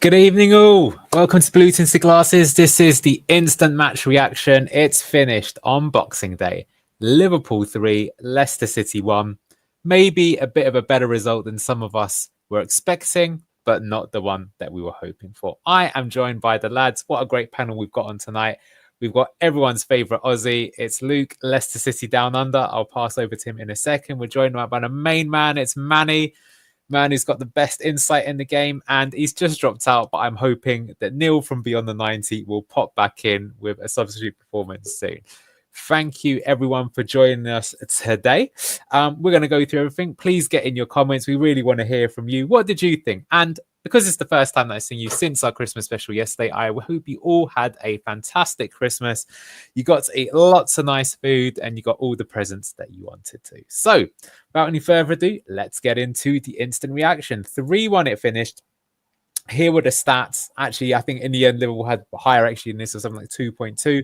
Good evening, all. Welcome to Blue Tinted Glasses. This is the instant match reaction. It's finished on Boxing Day. Liverpool 3, Leicester City 1. Maybe a bit of a better result than some of us were expecting, but not the one that we were hoping for. I am joined by the lads. What a great panel we've got on tonight. We've got everyone's favourite Aussie. It's Luke, Leicester City Down Under. I'll pass over to him in a second. We're joined by the main man. It's Manny. Man who's got the best insight in the game, and he's just dropped out, but I'm hoping that Neil from Beyond the 90 will pop back in with a substitute performance soon. Thank you everyone for joining us today. We're going to go through everything. Please get in your comments. We really want to hear from you. What did you think? And because it's the first time that I've seen you since our Christmas special yesterday, I hope you all had a fantastic Christmas. You got to eat lots of nice food and you got all the presents that you wanted to. So, without any further ado, let's get into the instant reaction. 3-1 it finished. Here were the stats. Actually, I think in the end, Liverpool had higher actually in this, or something like 2.2.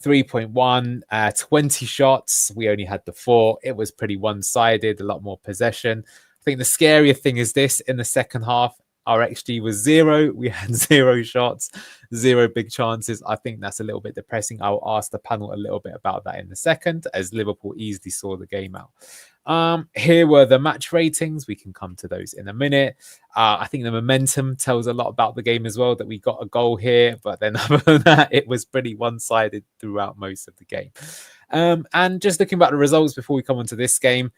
3.1, 20 shots. We only had the 4. It was pretty one-sided, a lot more possession. I think the scarier thing is this: in the second half, our XG was 0. We had 0 shots, 0 big chances. I think that's a little bit depressing. I'll ask the panel a little bit about that in a second, as Liverpool easily saw the game out. Here were the match ratings. We can come to those in a minute. I think the momentum tells a lot about the game as well, that we got a goal here, but then other than that, it was pretty one-sided throughout most of the game. And just looking about the results before we come on to this game,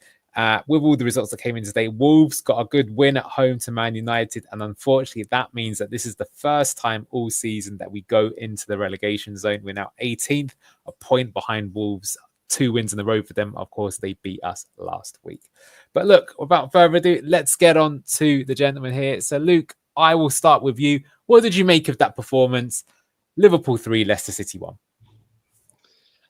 with all the results that came in today, Wolves got a good win at home to Man United, and unfortunately that means that this is the first time all season that we go into the relegation zone. We're now 18th, a point behind Wolves. 2 wins in a row for them. Of course, they beat us last week. But look, without further ado, let's get on to the gentleman here. So Luke, I will start with you. What did you make of that performance? Liverpool 3, Leicester City 1.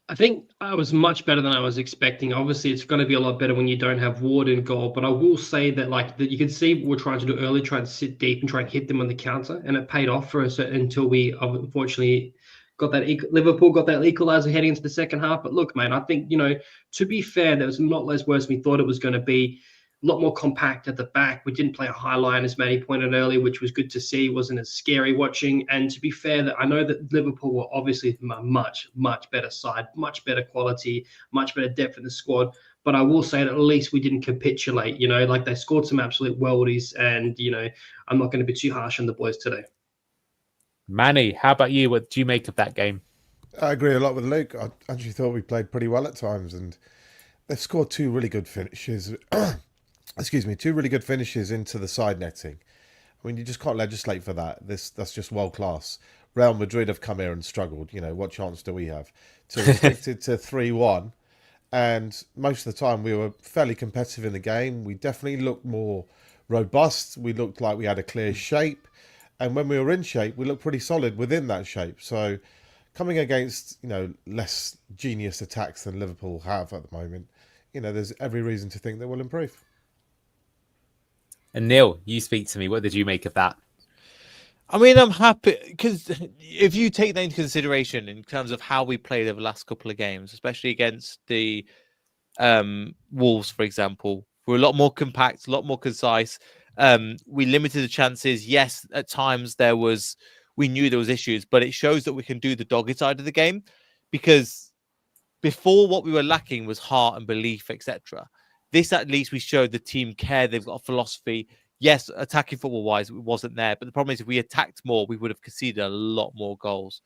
I think I was much better than I was expecting. Obviously, it's going to be a lot better when you don't have Ward in goal. But I will say that, that you can see what we're trying to do early, trying to sit deep and try and hit them on the counter, and it paid off for us until we unfortunately got that. Liverpool got that equaliser heading into the second half. But look, man, I think to be fair, there was a lot less worse than we thought it was going to be. A lot more compact at the back. We didn't play a high line, as Manny pointed earlier, which was good to see. It wasn't as scary watching. And to be fair, that I know that Liverpool were obviously a much, much better side, much better quality, much better depth in the squad. But I will say that at least we didn't capitulate. Like they scored some absolute worldies. And, I'm not going to be too harsh on the boys today. Manny, how about you? What do you make of that game? I agree a lot with Luke. I actually thought we played pretty well at times. And they've scored 2 really good finishes. Excuse me, 2 really good finishes into the side netting. I mean, you just can't legislate for that. That's just world class. Real Madrid have come here and struggled. What chance do we have? To restricted to 3-1, and most of the time we were fairly competitive in the game. We definitely looked more robust. We looked like we had a clear shape, and when we were in shape, we looked pretty solid within that shape. So, coming against less genius attacks than Liverpool have at the moment, there's every reason to think that we'll improve. And Neil, you speak to me. What did you make of that? I mean, I'm happy because if you take that into consideration in terms of how we played over the last couple of games, especially against the Wolves, for example, we're a lot more compact, a lot more concise. We limited the chances. Yes, at times we knew there was issues, but it shows that we can do the dogged side of the game, because before what we were lacking was heart and belief, etc. This, at least, we showed the team care. They've got a philosophy. Yes, attacking football-wise, it wasn't there. But the problem is, if we attacked more, we would have conceded a lot more goals.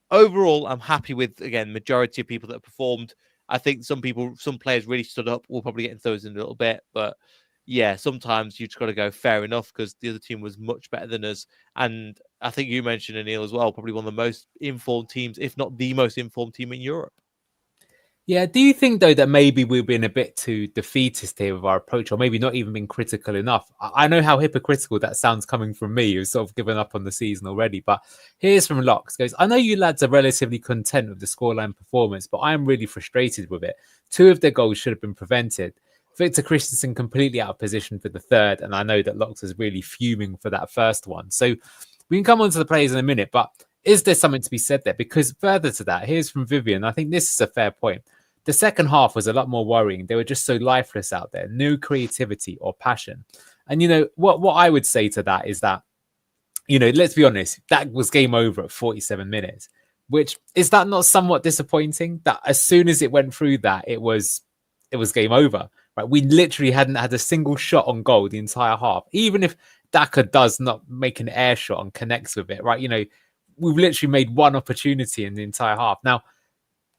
Overall, I'm happy with, again, majority of people that performed. I think some players really stood up. We'll probably get into those in a little bit. But, yeah, sometimes you just got to go fair enough, because the other team was much better than us. And I think you mentioned, Anil, as well, probably one of the most informed teams, if not the most informed team in Europe. Yeah, do you think, though, that maybe we've been a bit too defeatist here with our approach, or maybe not even been critical enough? I know how hypocritical that sounds coming from me, who's sort of given up on the season already, but here's from Locks. Goes, I know you lads are relatively content with the scoreline performance, but I am really frustrated with it. 2 of their goals should have been prevented. Victor Christensen completely out of position for the third, and I know that Locks is really fuming for that first one. So we can come on to the players in a minute, but is there something to be said there? Because further to that, here's from Vivian. I think this is a fair point. The second half was a lot more worrying. They were just so lifeless out there. No creativity or passion. And, what I would say to that is that let's be honest, that was game over at 47 minutes. Which is that not somewhat disappointing? That as soon as it went through that, it was game over. Right? We literally hadn't had a single shot on goal the entire half. Even if Daka does not make an air shot and connects with it, right? We've literally made one opportunity in the entire half. Now,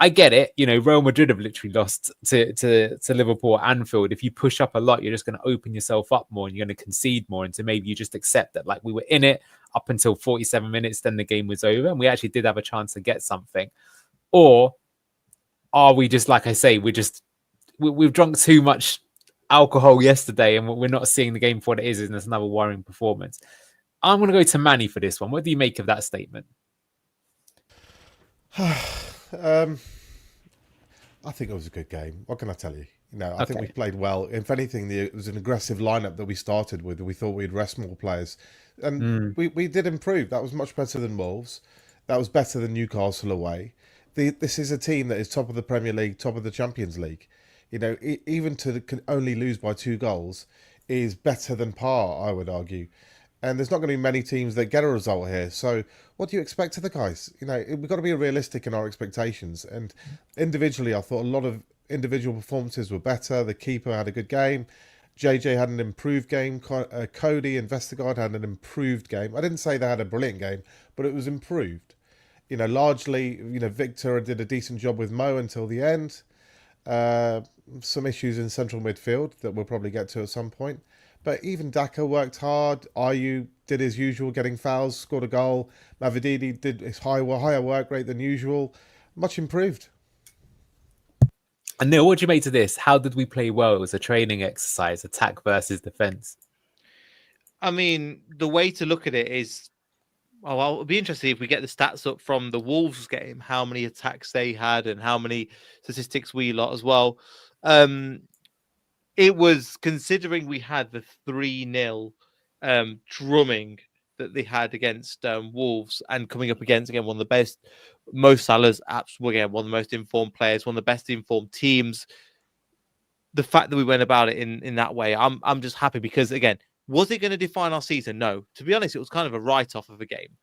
I get it. Real Madrid have literally lost to Liverpool at Anfield. If you push up a lot, you're just going to open yourself up more and you're going to concede more. And so maybe you just accept that, like, we were in it up until 47 minutes, then the game was over and we actually did have a chance to get something. Or are we just, like I say, we've drunk too much alcohol yesterday and we're not seeing the game for what it is, and it's another worrying performance. I'm going to go to Manny for this one. What do you make of that statement? I think it was a good game. What can I tell you? I think we played well. If anything, it was an aggressive lineup that we started with. We thought we'd rest more players. And we did improve. That was much better than Wolves. That was better than Newcastle away. This is a team that is top of the Premier League, top of the Champions League. Even to only lose by 2 goals is better than par, I would argue. And there's not going to be many teams that get a result here. So what do you expect of the guys? We've got to be realistic in our expectations. And individually, I thought a lot of individual performances were better. The keeper had a good game. JJ had an improved game. Cody and Vestergaard had an improved game. I didn't say they had a brilliant game, but it was improved. Largely, Victor did a decent job with Mo until the end. Some issues in central midfield that we'll probably get to at some point. But even Daka worked hard. Ayew did his usual, getting fouls, scored a goal. Mavididi did his higher work rate than usual. Much improved. And Neil, what do you make to this? How did we play well? It was a training exercise, attack versus defense. I mean, the way to look at it is, I'll be interested if we get the stats up from the Wolves game, how many attacks they had and how many statistics we lot as well. It was, considering we had the 3-0 drumming that they had against Wolves, and coming up against, again, one of the best, Mo Salah's again, one of the most informed players, one of the best informed teams. The fact that we went about it in that way, I'm just happy because, again, was it going to define our season? No. To be honest, it was kind of a write-off of a game.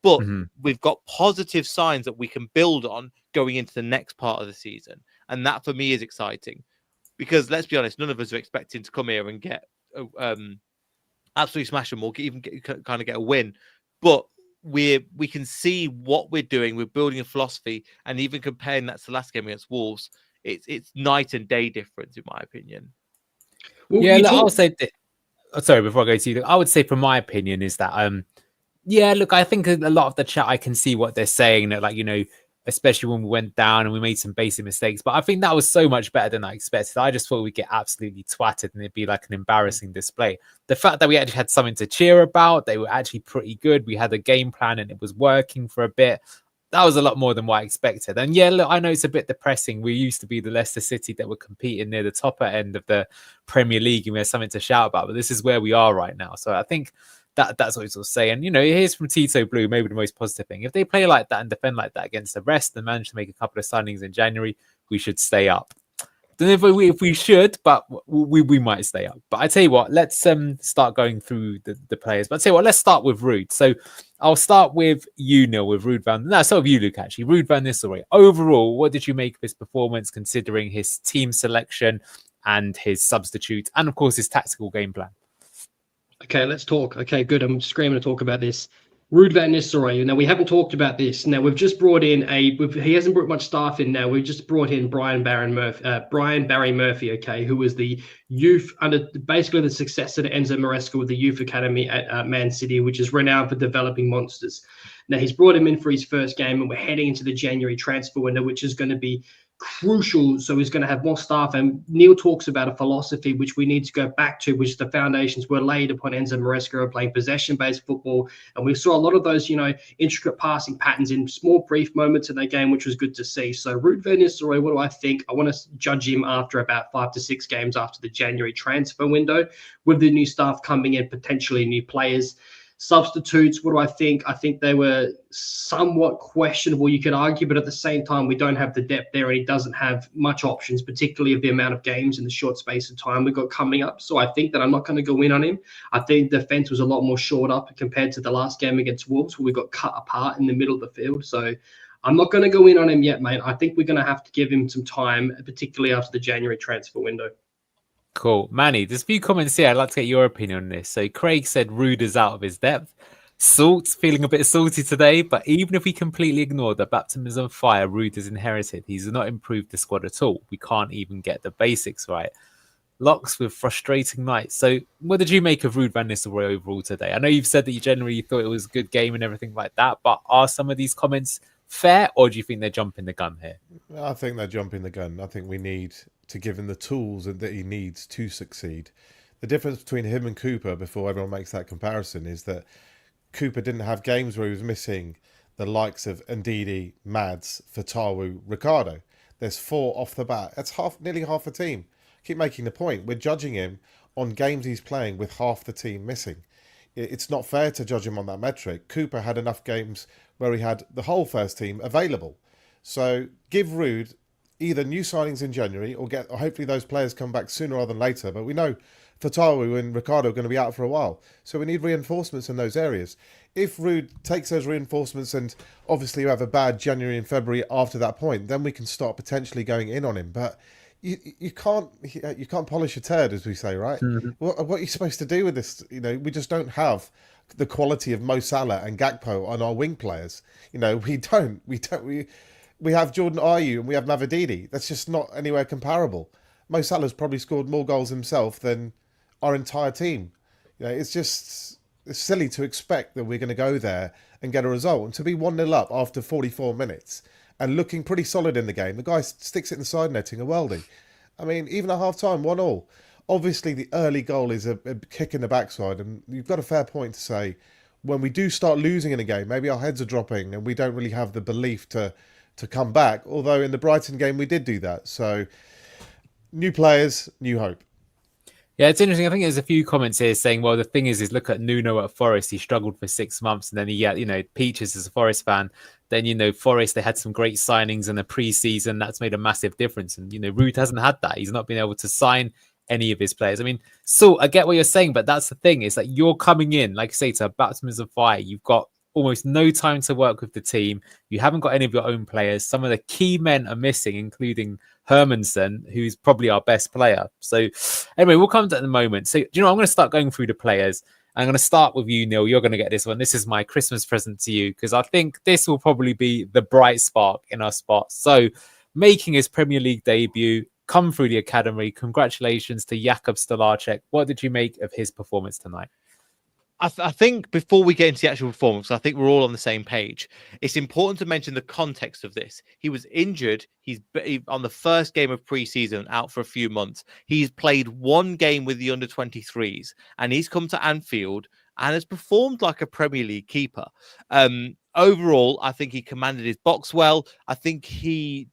But we've got positive signs that we can build on going into the next part of the season. And that, for me, is exciting. Because let's be honest, none of us are expecting to come here and get absolutely smash them or kind of get a win. But we can see what we're doing. We're building a philosophy, and even comparing that to the last game against Wolves, it's night and day difference, in my opinion. Well, yeah, look, I'll say that. Sorry, before I go to you, I would say, from my opinion, is that yeah, look, I think a lot of the chat, I can see what they're saying. That, like, especially when we went down and we made some basic mistakes. But I think that was so much better than I expected. I just thought we'd get absolutely twatted and it'd be like an embarrassing display. The fact that we actually had something to cheer about, they were actually pretty good. We had a game plan and it was working for a bit. That was a lot more than what I expected. And yeah, look, I know it's a bit depressing. We used to be the Leicester City that were competing near the top end of the Premier League and we had something to shout about. But this is where we are right now. So I think that's what he's all saying. Here's from Tito Blue, maybe the most positive thing. If they play like that and defend like that against the rest and manage to make a couple of signings in January, we should stay up. Don't know if we should, but we might stay up. But I tell you what, let's start going through the players. But I tell you what, let's start with Ruud. So I'll start with you, Neil, with Ruud van. No, start with you, Luke. Actually, Ruud van Nistelrooy. Overall, what did you make of his performance, considering his team selection and his substitute, and of course his tactical game plan? Okay, let's talk. Okay, good. I'm screaming to talk about this. Ruud van Nistelrooy. Now, we haven't talked about this. Now, we've just brought in he hasn't brought much staff in now. We've just brought in Brian Barry Murphy, okay, who was the youth, under basically the successor to Enzo Maresca with the youth academy at Man City, which is renowned for developing monsters. Now, he's brought him in for his first game, and we're heading into the January transfer window, which is going to be crucial. So he's going to have more staff, and Neil talks about a philosophy which we need to go back to, which the foundations were laid upon Enzo Maresca of playing possession-based football, and we saw a lot of those intricate passing patterns in small brief moments in that game, which was good to see. So Ruud van Nistelrooy, what do I think? I want to judge him after about 5 to 6 games after the January transfer window, with the new staff coming in, potentially new players. Substitutes, what do I think? I think they were somewhat questionable, you could argue, but at the same time, we don't have the depth there, and he doesn't have much options, particularly of the amount of games in the short space of time we've got coming up. So I think that I'm not going to go in on him. I think defense was a lot more shored up compared to the last game against Wolves, where we got cut apart in the middle of the field. So I'm not going to go in on him yet, mate. I think we're going to have to give him some time, particularly after the January transfer window. Cool. Manny, there's a few comments here. I'd like to get your opinion on this. So Craig said Rude is out of his depth. Salt's feeling a bit salty today, but even if we completely ignore the baptism of fire Rude has inherited, he's not improved the squad at all. We can't even get the basics right. Locks with frustrating nights. So what did you make of Ruud van Nistelrooy overall today? I know you've said that you generally thought it was a good game and everything like that, but are some of these comments fair, or do you think they're jumping the gun here? I think they're jumping the gun. I think we need to give him the tools that he needs to succeed. The difference between him and Cooper, before everyone makes that comparison, is that Cooper didn't have games where he was missing the likes of Ndidi, Mads, Fatawu, Ricardo. There's 4 off the bat. That's nearly half a team. Keep making the point. We're judging him on games he's playing with half the team missing. It's not fair to judge him on that metric. Cooper had enough games where he had the whole first team available. So give Ruud either new signings in January or hopefully those players come back sooner rather than later. But we know Fatawu and Ricardo are going to be out for a while. So we need reinforcements in those areas. If Ruud takes those reinforcements and obviously you have a bad January and February after that point, then we can start potentially going in on him. But you can't polish a turd, as we say, right? Mm-hmm. What are you supposed to do with this? We just don't have the quality of Mo Salah and Gakpo on our wing players. We have Jordan Ayew and we have Mavididi. That's just not anywhere comparable. Mo Salah's probably scored more goals himself than our entire team. It's silly to expect that we're going to go there and get a result. And to be 1-0 up after 44 minutes and looking pretty solid in the game, the guy sticks it in the side netting, a worldie. I mean, even at half-time, 1-1. Obviously, the early goal is a kick in the backside, and you've got a fair point to say, when we do start losing in a game, maybe our heads are dropping and we don't really have the belief to come back. Although in the Brighton game, we did do that. So, new players, new hope. Yeah, it's interesting. I think there's a few comments here saying, well, the thing is look at Nuno at Forest. He struggled for 6 months and then he got, Peaches as a Forest fan. Then, Forest, they had some great signings in the pre-season. That's made a massive difference. And, Ruud hasn't had that. He's not been able to sign any of his players. I mean, so I get what you're saying, but that's the thing. It's like you're coming in, like I say, to a baptism of fire. You've got almost no time to work with the team. You haven't got any of your own players. Some of the key men are missing, including Hermansen, who's probably our best player. So anyway, we'll come to that in a moment. So, I'm going to start going through the players. I'm going to start with you, Neil. You're going to get this one. This is my Christmas present to you because I think this will probably be the bright spark in our spot. So making his Premier League debut, come through the academy. Congratulations to Jakub Stolarczyk. What did you make of his performance tonight? I think before we get into the actual performance, I think we're all on the same page. It's important to mention the context of this. He was injured. He's on the first game of pre-season, out for a few months. He's played 1 game with the under-23s, and he's come to Anfield and has performed like a Premier League keeper. Overall, I think he commanded his box well. I think he...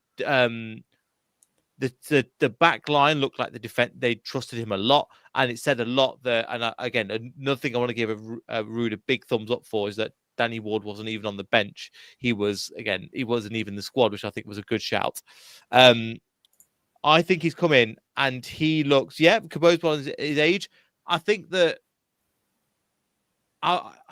The back line looked like the defense. They trusted him a lot, and it said a lot there. And again, another thing I want to give Ruud a big thumbs up for is that Danny Ward wasn't even on the bench. He wasn't even the squad, which I think was a good shout. I think he's come in and he looks, composed by his age. I think that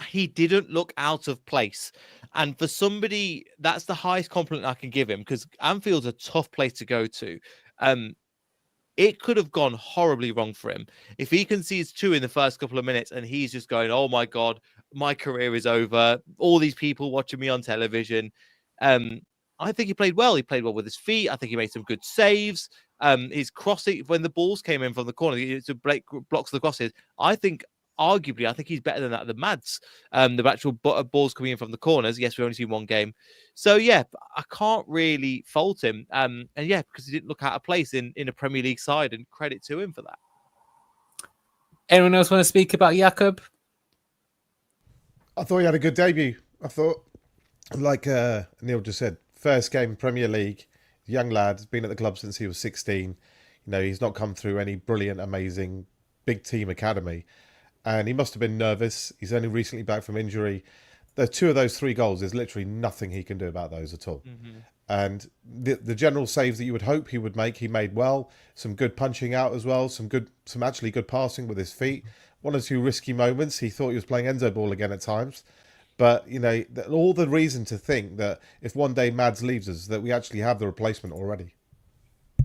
he didn't look out of place. And for somebody, that's the highest compliment I can give him because Anfield's a tough place to go to. It could have gone horribly wrong for him. If he concedes 2 in the first couple of minutes and he's just going, oh my God, my career is over. All these people watching me on television. I think he played well. He played well with his feet. I think he made some good saves. His crossing, when the balls came in from the corner, to break blocks the crosses. I think he's better than that. The Mads, the actual balls coming in from the corners. Yes, we've only seen 1 game. So, I can't really fault him. Because he didn't look out of place in a Premier League side, and credit to him for that. Anyone else want to speak about Jakub? I thought he had a good debut. I thought, like Neil just said, first game Premier League, young lad, been at the club since he was 16. He's not come through any brilliant, amazing, big team academy. and he must have been nervous. He's only recently back from injury. The two of those 3 goals, there's literally nothing he can do about those at all. And the general saves that you would hope he would make, he made well. Some good punching out as well. Some actually good passing with his feet. 1 or 2 risky moments. He thought he was playing Enzo ball again at times. But, you know, all the reason to think that if one day Mads leaves us, that we actually have the replacement already.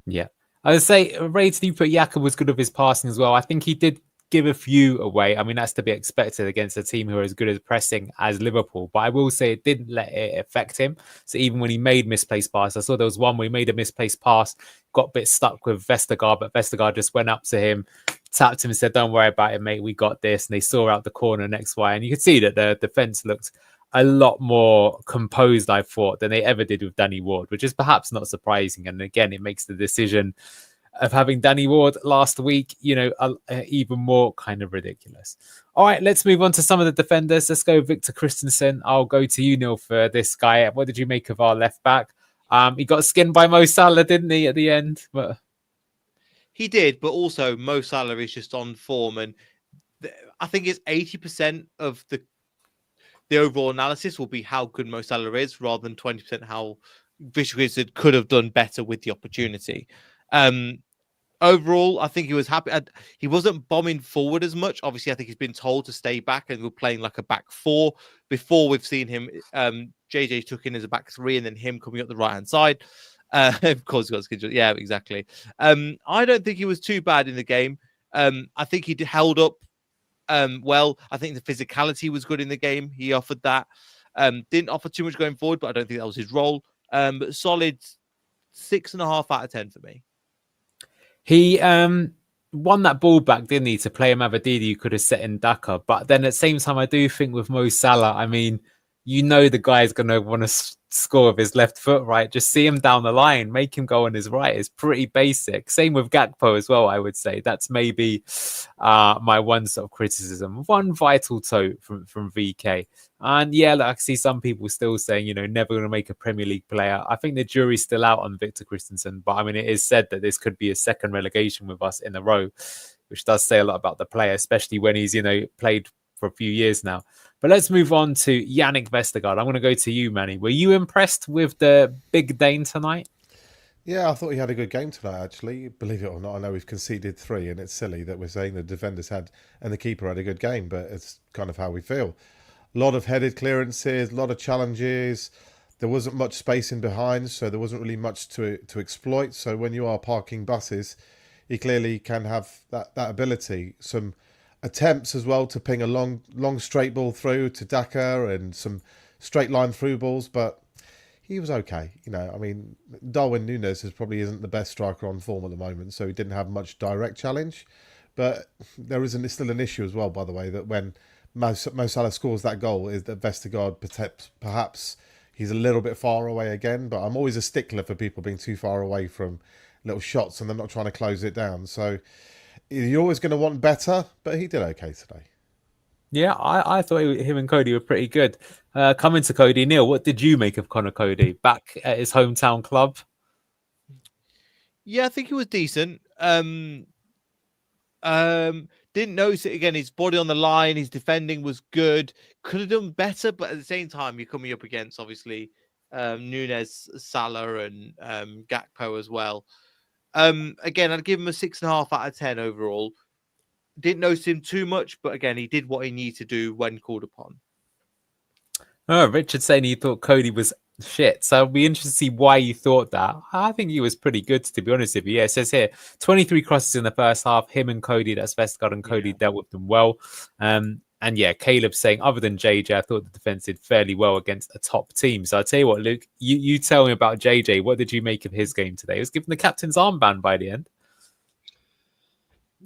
Yeah. I would say, rated you put Yaka was good with his passing as well. I think he did give a few away. I mean, that's to be expected against a team who are as good as pressing as Liverpool. But I will say it didn't let it affect him. So even when he made misplaced passes, I saw there was one where he made a misplaced pass, got a bit stuck with Vestergaard, but Vestergaard just went up to him, tapped him and said, "Don't worry about it, mate. We got this." And they saw out the corner next way. And you could see that the defense looked a lot more composed, I thought, than they ever did with Danny Ward, which is perhaps not surprising. And again, it makes the decision of having Danny Ward last week, you know, even more kind of ridiculous. All right, let's move on to some of the defenders. Let's go Victor Christensen. I'll go to you, Neil, for this guy. What did you make of our left back? He got skinned by Mo Salah, didn't he, at the end? But He did, but also Mo Salah is just on form, and I think it's 80% of the overall analysis will be how good Mo Salah is, rather than 20% how Victor Christensen could have done better with the opportunity. Overall, I think he was happy. He wasn't bombing forward as much. Obviously, I think he's been told to stay back, and we're playing like a back 4. Before, we've seen him, JJ took in as a back 3, and then him coming up the right-hand side. Of course, he got scheduled. Yeah, exactly. I don't think he was too bad in the game. I think he held up well. I think the physicality was good in the game. He offered that. Didn't offer too much going forward, but I don't think that was his role. But solid 6.5 out of 10 for me. he won that ball back, didn't he, to play a Mavididi who could have set in Daka. But then at the same time, I do think with Mo Salah, I mean, you know the guy's going to want to score with his left foot, right? Just see him down the line, make him go on his right. It's pretty basic. Same with Gakpo as well, I would say. That's maybe my one sort of criticism. One vital toe from VK. And yeah, look, I see some people still saying, you know, never going to make a Premier League player. I think the jury's still out on Victor Christensen. But I mean, it is said that this could be a second relegation with us in a row, which does say a lot about the player, especially when he's, you know, played for a few years now. But let's move on to Jannik Vestergaard. I'm going to go to you, Manny. Were you impressed with the big Dane tonight? Yeah, I thought he had a good game tonight, actually. Believe it or not, I know we've conceded 3, and it's silly that we're saying the defenders had and the keeper had a good game, but it's kind of how we feel. A lot of headed clearances, a lot of challenges. There wasn't much space in behind, so there wasn't really much to exploit. So when you are parking buses, he clearly can have that ability. Some attempts as well to ping a long straight ball through to Daka and some straight line through balls, but he was okay. You know, I mean, Darwin Núñez probably isn't the best striker on form at the moment, so he didn't have much direct challenge. But there is still an issue as well, by the way, that when Mo Salah scores that goal, is that Vestergaard perhaps he's a little bit far away again. But I'm always a stickler for people being too far away from little shots and they're not trying to close it down. So you're always going to want better, but he did okay today. Yeah, I thought him and Cody were pretty good. Coming to Cody, Neil, what did you make of Connor Cody back at his hometown club? Yeah, I think he was decent. Didn't notice it again. His body on the line, his defending was good. Could have done better, but at the same time, you're coming up against obviously Núñez, Salah, and Gakpo as well. Again, I'd give him a 6.5 out of 10 overall. Didn't notice him too much, but again, he did what he needed to do when called upon. Oh, Richard saying he thought Cody was shit. So I'll be interested to see why you thought that. I think he was pretty good, to be honest with you. Yeah, it says here 23 crosses in the first half. Him and Cody, that's Vestergaard and Cody, dealt with them well. And yeah, Caleb saying, other than JJ, I thought the defense did fairly well against a top team. So I'll tell you what, Luke, you tell me about JJ. What did you make of his game today? He was given the captain's armband by the end.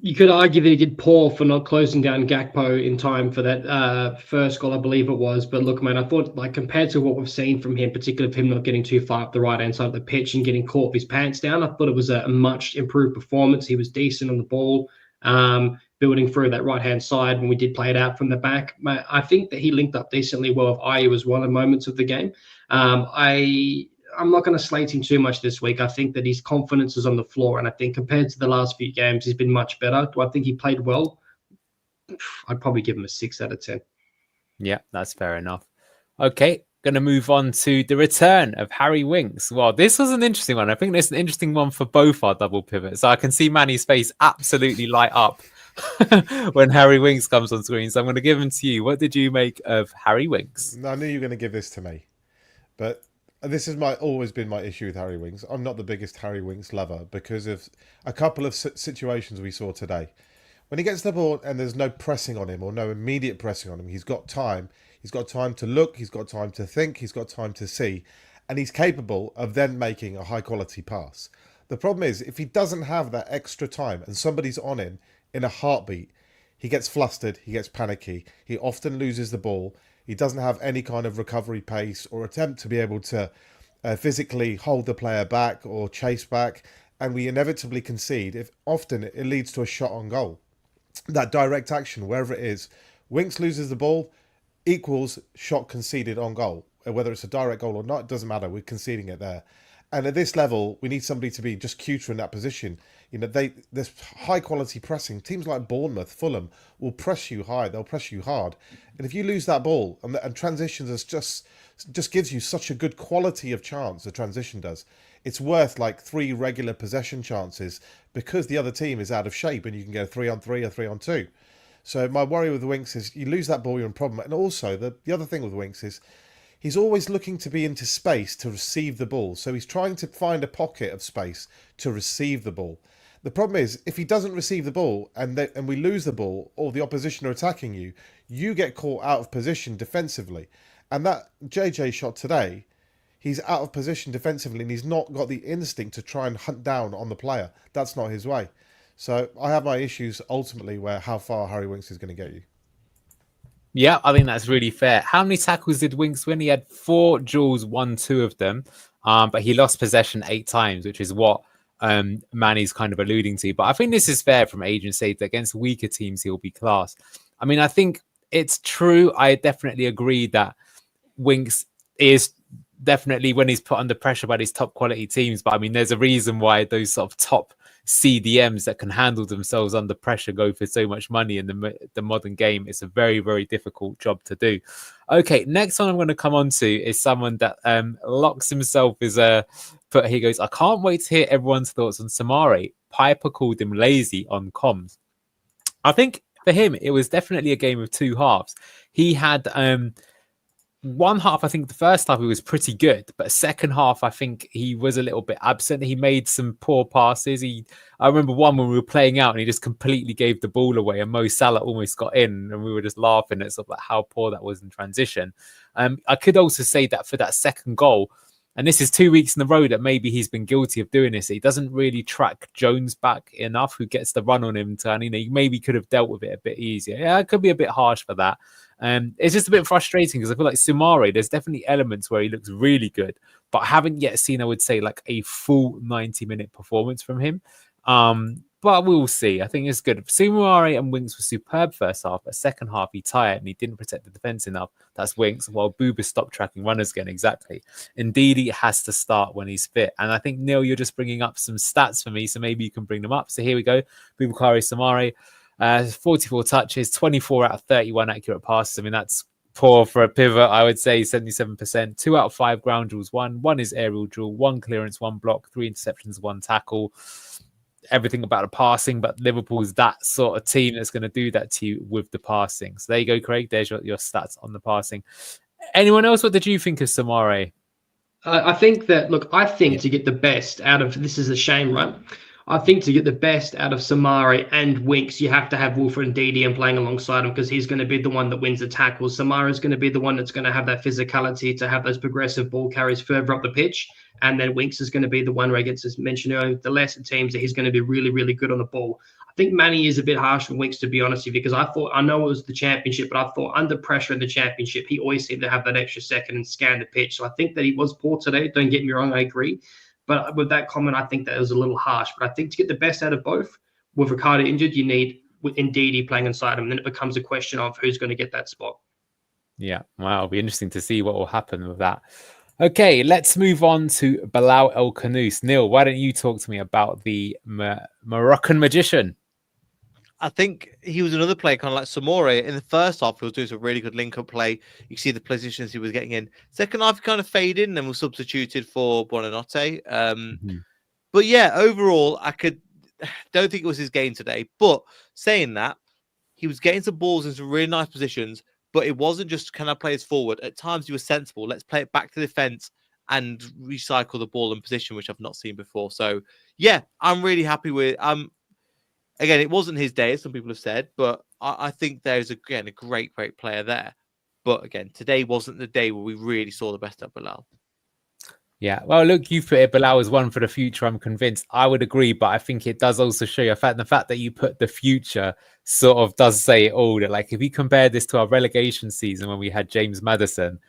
You could argue that he did poor for not closing down Gakpo in time for that first goal, I believe it was. But look, man, I thought, like, compared to what we've seen from him, particularly of him not getting too far up the right-hand side of the pitch and getting caught with his pants down, I thought it was a much improved performance. He was decent on the ball, building through that right-hand side when we did play it out from the back. I think that he linked up decently well with Ayew as well in moments of the game. I'm not going to slate him too much this week. I think that his confidence is on the floor, and I think compared to the last few games, he's been much better. Do I think he played well? I'd probably give him a 6 out of 10. Yeah, that's fair enough. Okay, going to move on to the return of Harry Winks. Well, this was an interesting one. I think it's an interesting one for both our double pivots. So I can see Manny's face absolutely light up when Harry Winks comes on screen. So I'm going to give him to you. What did you make of Harry Winks? I knew you were going to give this to me, but this is always been my issue with Harry Winks. I'm not the biggest Harry Winks lover because of a couple of situations we saw today. When he gets the ball and there's no pressing on him or no immediate pressing on him, he's got time. He's got time to look. He's got time to think. He's got time to see. And he's capable of then making a high quality pass. The problem is, if he doesn't have that extra time and somebody's on him in a heartbeat, he gets flustered. He gets panicky. He often loses the ball. He doesn't have any kind of recovery pace or attempt to be able to physically hold the player back or chase back. And we inevitably concede. If often it leads to a shot on goal. That direct action, wherever it is, Winks loses the ball, equals shot conceded on goal. Whether it's a direct goal or not, it doesn't matter. We're conceding it there. And at this level, we need somebody to be just cuter in that position. You know, this high quality pressing. Teams like Bournemouth, Fulham will press you high. They'll press you hard. And if you lose that ball, and transitions is just gives you such a good quality of chance. The transition does. It's worth like 3 regular possession chances because the other team is out of shape and you can go 3-on-3 or 3-on-2. So my worry with Winks is you lose that ball, you're in problem. And also the other thing with Winks is he's always looking to be into space to receive the ball. So he's trying to find a pocket of space to receive the ball. The problem is if he doesn't receive the ball and we lose the ball or the opposition are attacking you, you get caught out of position defensively. And that JJ shot today, he's out of position defensively and he's not got the instinct to try and hunt down on the player. That's not his way. So I have my issues ultimately where how far Harry Winks is going to get you. Yeah, I think that's really fair. How many tackles did Winks win? He had 4 duels, won 2 of them, but he lost possession 8 times, which is what Manny's kind of alluding to. But I think this is fair from Agent State that against weaker teams, he'll be class. I mean, I think it's true. I definitely agree that Winks is definitely when he's put under pressure by these top quality teams. But I mean, there's a reason why those sort of top CDMs that can handle themselves under pressure go for so much money in the modern game. It's a very, very difficult job to do. Okay, next one I'm going to come on to is someone that locks himself as a put. He goes, I can't wait to hear everyone's thoughts on Soumar. Piper called him lazy on comms. I think for him, it was definitely a game of 2 halves. He had one half, I think the first half he was pretty good, but second half I think he was a little bit absent. He made some poor passes. I remember one when we were playing out and he just completely gave the ball away and Mo Salah almost got in and we were just laughing at sort of like how poor that was in transition. I could also say that for that second goal, and this is 2 weeks in a row that maybe he's been guilty of doing this. He doesn't really track Jones back enough, who gets the run on him. And he maybe could have dealt with it a bit easier. Yeah, it could be a bit harsh for that. It's just a bit frustrating because I feel like Soumar, there's definitely elements where he looks really good, but I haven't yet seen, I would say, like a full 90-minute performance from him. But we'll see. I think it's good. Soumar and Winks were superb first half, but second half he tired and he didn't protect the defense enough. That's Winks, while Booba stopped tracking runners again. Exactly. Indeed, he has to start when he's fit. And I think, Neil, you're just bringing up some stats for me, so maybe you can bring them up. So here we go. Boubakary Soumar, 44 touches, 24 out of 31 accurate passes. I mean, that's poor for a pivot, I would say. 77%. 2 out of 5 ground duels won. 1 is aerial duel, 1 clearance, 1 block, 3 interceptions, 1 tackle. Everything about the passing, but Liverpool's that sort of team that's going to do that to you with the passing. So there you go, Craig. There's your stats on the passing. Anyone else? What did you think of Soumar? I think to get the best out of this is a shame, right? I think to get the best out of Soumar and Winks, you have to have Wilfred Ndidi and playing alongside him because he's going to be the one that wins the tackles. Soumar is going to be the one that's going to have that physicality to have those progressive ball carries further up the pitch. And then Winks is going to be the one where, against, as mentioned earlier, the lesser teams, that he's going to be really, really good on the ball. I think Manny is a bit harsh on Winks, to be honest with you, because I know it was the championship, but I thought under pressure in the championship, he always seemed to have that extra second and scan the pitch. So I think that he was poor today. Don't get me wrong, I agree. But with that comment, I think that it was a little harsh. But I think to get the best out of both, with Ricardo injured, you need Ndidi playing inside him. Then it becomes a question of who's going to get that spot. Yeah, wow, it'll be interesting to see what will happen with that. Okay, let's move on to Bilal El Khannouss. Neil, why don't you talk to me about the Moroccan magician? I think he was another player kind of like Soumar. In the first half, he was doing some really good link-up play. You see the positions he was getting in. Second half, he kind of faded and then was substituted for Buonanotte. Mhm. But yeah, overall, don't think it was his game today. But saying that, he was getting some balls in some really nice positions, but it wasn't just can I play this forward. At times, he was sensible. Let's play it back to the defense and recycle the ball in position, which I've not seen before. So yeah, I'm really happy with. Again, it wasn't his day, as some people have said, but I think there's a great player there. But again, today wasn't the day where we really saw the best of Bilal. Yeah, well, look, you put it Bilal as one for the future. I'm convinced. I would agree, but I think it does also show you the fact that you put the future sort of does say it all. That like if you compare this to our relegation season when we had James Maddison,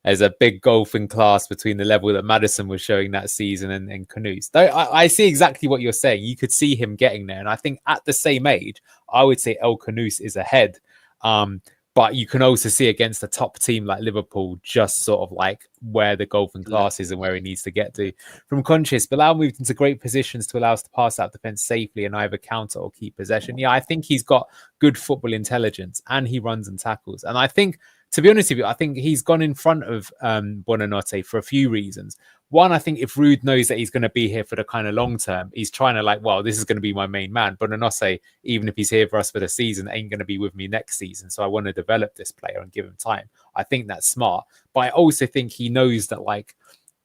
there's a big golfing class between the level that Maddison was showing that season and Khannouss. Though I see exactly what you're saying. You could see him getting there, and I think at the same age, I would say El Khannouss is ahead. But you can also see against a top team like Liverpool, just sort of like where the golfing class is and where he needs to get to. From conscious, Bilal moved into great positions to allow us to pass out defense safely and either counter or keep possession. Yeah, I think he's got good football intelligence and he runs and tackles. And I think, to be honest with you, I think he's gone in front of Buonanotte for a few reasons. One, I think if Ruud knows that he's going to be here for the kind of long term, he's trying to like, well, this is going to be my main man. Buonanotte, even if he's here for us for the season, ain't going to be with me next season. So I want to develop this player and give him time. I think that's smart. But I also think he knows that like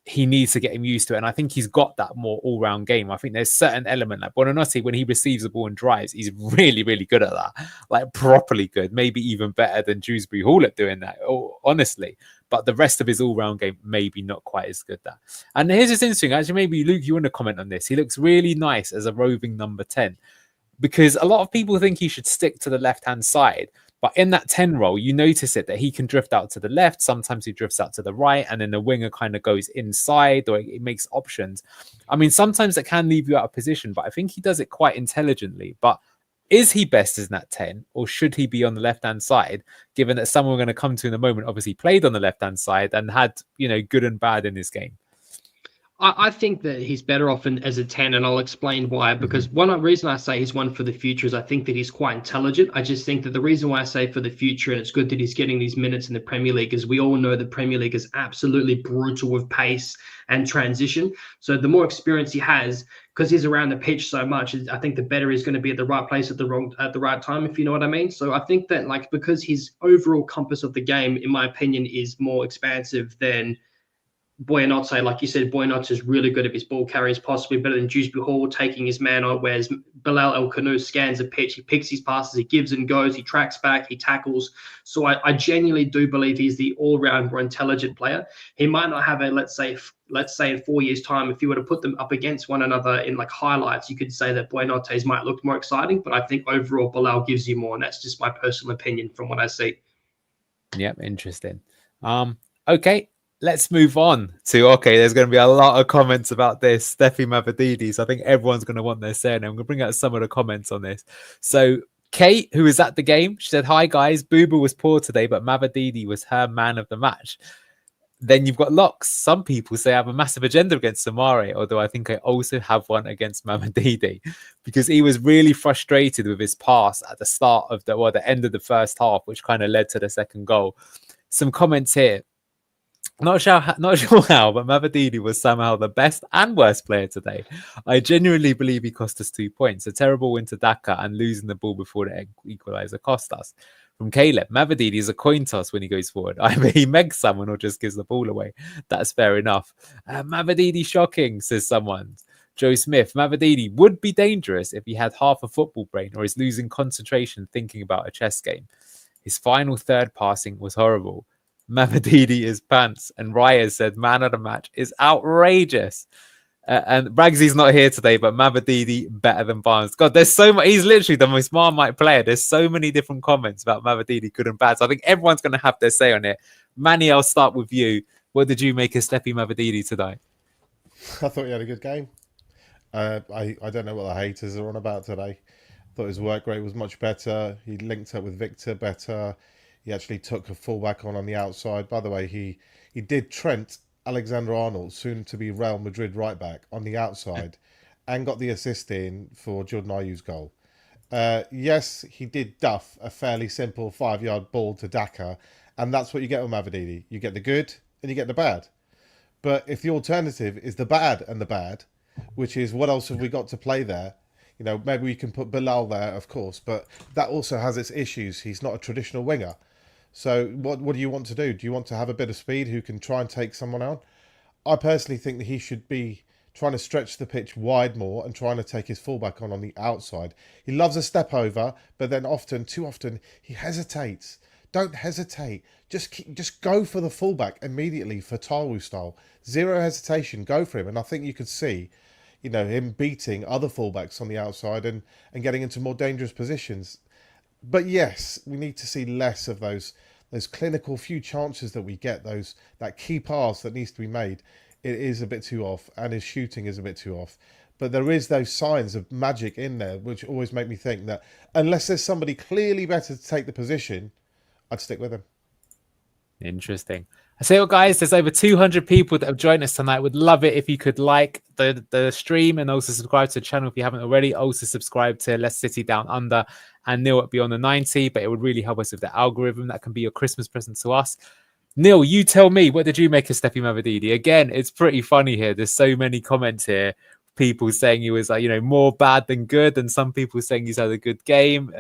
he needs to get him used to it. And I think he's got that more all-round game. I think there's certain element like Buonanotte, when he receives the ball and drives, he's really, really good at that. Like properly good, maybe even better than Dewsbury Hall at doing that, honestly. But the rest of his all-round game, maybe not quite as good there. And here's this interesting, actually, maybe Luke, you want to comment on this. He looks really nice as a roving number 10 because a lot of people think he should stick to the left-hand side. But in that 10 role, you notice it that he can drift out to the left. Sometimes he drifts out to the right, and then the winger kind of goes inside, or it makes options. I mean, sometimes it can leave you out of position, but I think he does it quite intelligently. But is he best as that 10, or should he be on the left-hand side, given that someone we're going to come to in a moment obviously played on the left-hand side and had, good and bad in his game? I think that he's better off as a 10, and I'll explain why. Because one reason I say he's one for the future is I think that he's quite intelligent. I just think that the reason why I say for the future, and it's good that he's getting these minutes in the Premier League, is we all know the Premier League is absolutely brutal with pace and transition. So the more experience he has, because he's around the pitch so much, I think the better he's going to be at the right place at the right time, if you know what I mean. So I think that because his overall compass of the game, in my opinion, is more expansive than Buonanotte. Like you said, Buonanotte is really good at his ball carries, possibly better than Dewsbury Hall taking his man on, whereas Bilal El Khannouss scans the pitch, he picks his passes, he gives and goes, he tracks back, he tackles. So I genuinely do believe he's the all-round more intelligent player. He might not have let's say in 4 years' time, if you were to put them up against one another in like highlights, you could say that Buonanotte's might look more exciting, but I think overall Bilal gives you more, and that's just my personal opinion from what I see. Yep, interesting. Okay. Let's move on to, there's going to be a lot of comments about this, Steffi Mavididi. So I think everyone's going to want their say, and I'm going to bring out some of the comments on this. So Kate, who was at the game, she said, "Hi guys, Booba was poor today, but Mavididi was her man of the match." Then you've got Locks. Some people say I have a massive agenda against Soumar, although I think I also have one against Mavididi because he was really frustrated with his pass at the start of the end of the first half, which kind of led to the second goal. Some comments here. Not sure how, but Mavididi was somehow the best and worst player today. I genuinely believe he cost us 2 points. A terrible win to Daka and losing the ball before the equaliser cost us. From Caleb, Mavididi is a coin toss when he goes forward. Either he megs someone or just gives the ball away. That's fair enough. Mavididi shocking, says someone. Joe Smith, Mavididi would be dangerous if he had half a football brain or is losing concentration thinking about a chess game. His final third passing was horrible. Mavididi is pants, and Raya said man of the match is outrageous. And Bragsy's not here today, but Mavididi better than Barnes. God, there's so much. He's literally the most Marmite player. There's so many different comments about Mavididi good and bad. So I think everyone's going to have their say on it. Manny, I'll start with you. What did you make of Steffi Mavididi today? I thought he had a good game. I don't know what the haters are on about today. I thought his work rate was much better. He linked up with Victor better. He actually took a fullback on the outside. By the way, he did Trent Alexander-Arnold, soon to be Real Madrid right back, on the outside and got the assist in for Jordan Ayew's goal. Yes, he did duff a fairly simple 5-yard ball to Daka, and that's what you get with Mavididi. You get the good and you get the bad. But if the alternative is the bad and the bad, which is what else have we got to play there? You know, maybe we can put Bilal there, of course, but that also has its issues. He's not a traditional winger. So what do you want to do? Do you want to have a bit of speed who can try and take someone out? I personally think that he should be trying to stretch the pitch wide more and trying to take his fullback on the outside. He loves a step over, but then too often, he hesitates. Don't hesitate. Just go for the fullback immediately for Tawu style. Zero hesitation. Go for him. And I think you could see, you know, him beating other fullbacks on the outside and getting into more dangerous positions. But yes, we need to see less of those clinical few chances that we get, that key pass that needs to be made. It is a bit too off, and his shooting is a bit too off. But there is those signs of magic in there, which always make me think that unless there's somebody clearly better to take the position, I'd stick with him. Interesting. I say, well, guys, there's over 200 people that have joined us tonight. Would love it if you could like the stream and also subscribe to the channel if you haven't already. Also subscribe to Leicester City Down Under and Neil at Beyond the 90. But it would really help us with the algorithm. That can be your Christmas present to us. Neil, you tell me, what did you make of Steffi Mavididi? Again, it's pretty funny here. There's so many comments here. People saying he was like, you know, more bad than good, and some people saying he's had a good game.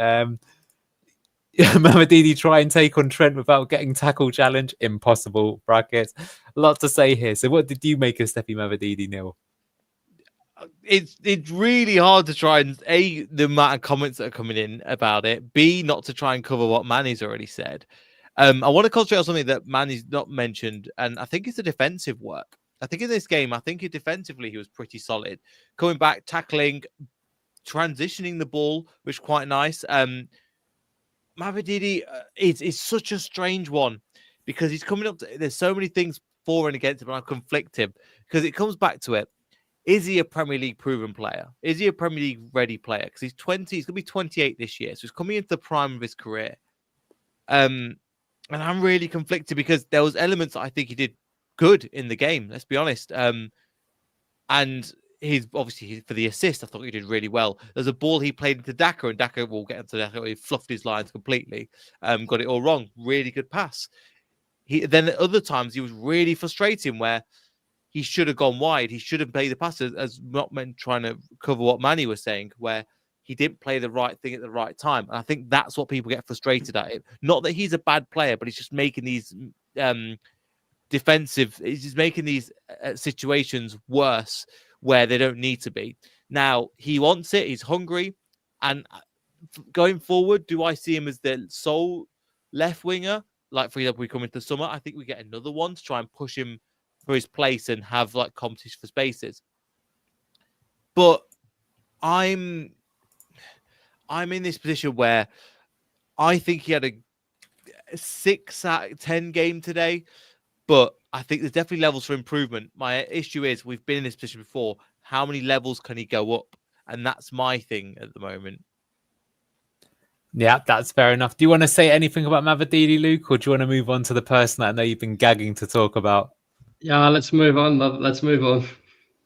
Mavididi try and take on Trent without getting tackle challenge. Impossible, brackets. A lot to say here. So what did you make of Steffi Mavididi, Neil? It's really hard to try and A, the amount of comments that are coming in about it, B, not to try and cover what Manny's already said. I want to concentrate on something that Manny's not mentioned, and I think it's the defensive work. I think in this game, defensively he was pretty solid. Coming back, tackling, transitioning the ball, which is quite nice. Mavididi is such a strange one because he's coming up there's so many things for and against him, and I conflict him because it comes back to it. Is he a Premier League proven player? Is he a Premier League ready player? Because he's 20, he's going to be 28 this year. So he's coming into the prime of his career. And I'm really conflicted because there was elements that I think he did good in the game, let's be honest. And he's obviously for the assist, I thought he did really well. There's a ball he played into Daka, and Daka will get into Daka. He fluffed his lines completely, got it all wrong. Really good pass. Then at other times he was really frustrating where he should have gone wide. He should have played the pass as not meant trying to cover what Manny was saying, where he didn't play the right thing at the right time. And I think that's what people get frustrated at it. Not that he's a bad player, but he's just making these he's just making these situations worse where they don't need to be. Now, he wants it. He's hungry. And going forward, do I see him as the sole left winger? Like, for example, we come into summer, I think we get another one to try and push him for his place and have like competition for spaces. But I'm in this position where I think he had a 6 out of 10 game today, but I think there's definitely levels for improvement. My issue is we've been in this position before. How many levels can he go up? And that's my thing at the moment. Yeah, that's fair enough. Do you want to say anything about Mavididi, Luke, or do you want to move on to the person that I know you've been gagging to talk about? Yeah, let's move on. Let's move on.